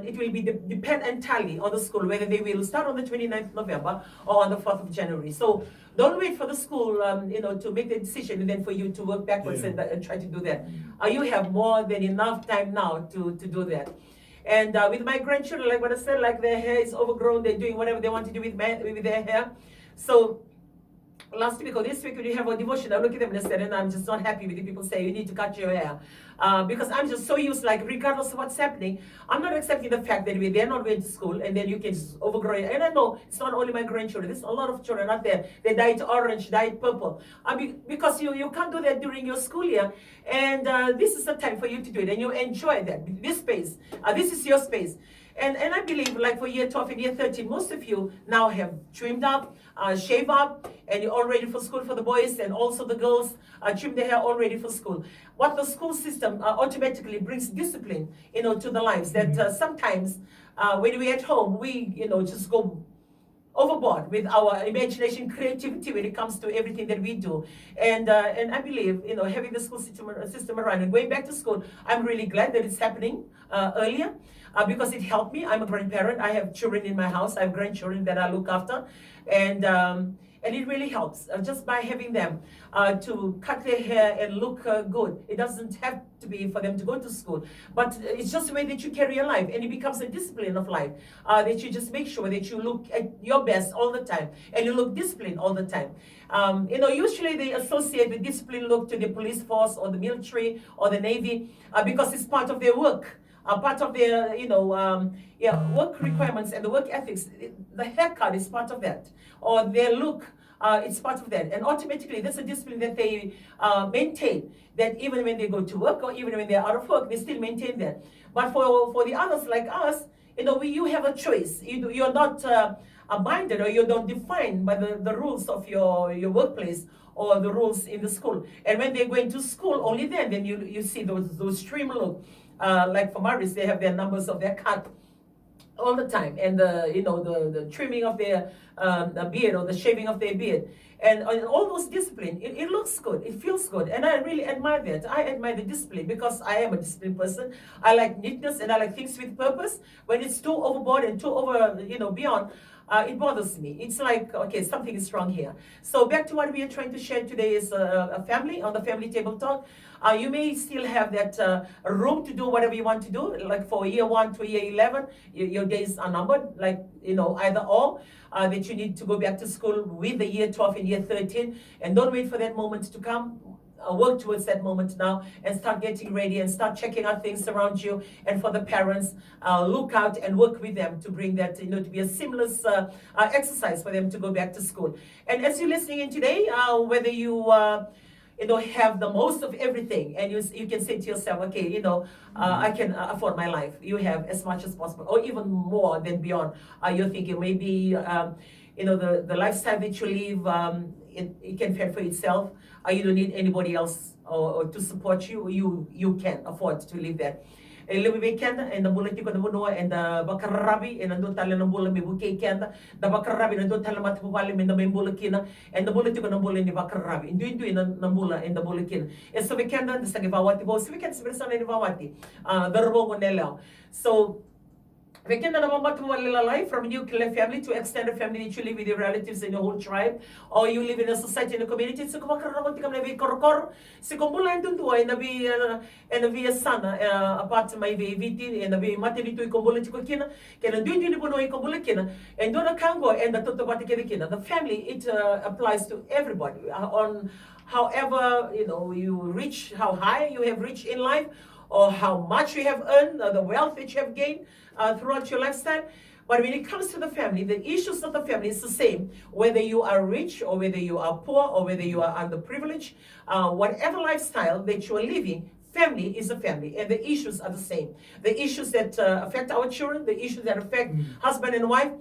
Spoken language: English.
it will be depend entirely on the school whether they will start on the 29th of November or on the 4th of January. So don't wait for the school, to make the decision and then for you to work backwards and try to do that. You have more than enough time now to do that. And with my grandchildren, like what I said, like their hair is overgrown, they're doing whatever they want to do with their hair. So last week or this week when you have a devotion, I look at them and I said, and I'm just not happy with the people say you need to cut your hair. Because I'm just so used, like regardless of what's happening, I'm not accepting the fact that they're not going to school and then you can just overgrow it. And I know it's not only my grandchildren, there's a lot of children out there, they dyed orange, dyed purple. Because you can't do that during your school year. And this is the time for you to do it and you enjoy that. This space, this is your space. And I believe like for year 12 and year 13, most of you now have trimmed up, shaved up, and you're all ready for school for the boys, and also the girls trim their hair all ready for school. What the school system automatically brings discipline, to the lives that sometimes when we're at home, we, just go overboard with our imagination, creativity when it comes to everything that we do. And I believe, having the school system around and going back to school, I'm really glad that it's happening earlier. Because it helped me. I'm a grandparent. I have children in my house. I have grandchildren that I look after. And it really helps just by having them to cut their hair and look good. It doesn't have to be for them to go to school. But it's just the way that you carry your life. And it becomes a discipline of life. That you just make sure that you look at your best all the time. And you look disciplined all the time. Usually they associate the discipline look to the police force or the military or the Navy because it's part of their work. Part of their, work requirements and the work ethics. The haircut is part of that, or their look, it's part of that. And automatically, there's a discipline that they maintain. That even when they go to work or even when they're out of work, they still maintain that. But for the others like us, you have a choice. You're not binded or you're not defined by the rules of your workplace or the rules in the school. And when they're going to school, only then you see those stream look. Like for Maris, they have their numbers of their cut all the time, and the trimming of their beard or the shaving of their beard, and all those discipline. It looks good, it feels good, and I really admire that. I admire the discipline because I am a disciplined person. I like neatness and I like things with purpose. When it's too overboard and too beyond, it bothers me. It's like, okay, something is wrong here. So back to what we are trying to share today is a family on the family table talk. You may still have that room to do whatever you want to do. Like for year 1 to year 11, your days are numbered, like, either or. That you need to go back to school with the year 12 and year 13. And don't wait for that moment to come. Work towards that moment now and start getting ready and start checking out things around you. And for the parents, look out and work with them to bring that, to be a seamless exercise for them to go back to school. And as you're listening in today, whether you have the most of everything, and you can say to yourself, okay, I can afford my life. You have as much as possible, or even more than beyond. You're thinking maybe, the lifestyle that you live, it can fend for itself. You don't need anybody else or to support you. You can afford to live that. Lewi weekend and the bullet you can and the bakarabi and the talent of bullet buke kenda, the bakarabi and the talamat valim in the membulakina and the bullet you can bull in the bakarabi. In doing Nambula in the bullakin. And so we can understand Vawati, both we can spend in Vawati, the Rogonella. So we can life from nuclear family to extended family that you live with your relatives and your whole tribe, or you live in a society in a community. So and sana apart my VT and the maternity combolitiko can do and don't kango and the totobatikina. The family, it applies to everybody on however you reach, how high you have reached in life, or how much you have earned, the wealth that you have gained throughout your lifestyle. But when it comes to the family, the issues of the family is the same, whether you are rich or whether you are poor or whether you are underprivileged, whatever lifestyle that you are living, family is a family, and the issues are the same. The issues that affect our children, the issues that affect husband and wife,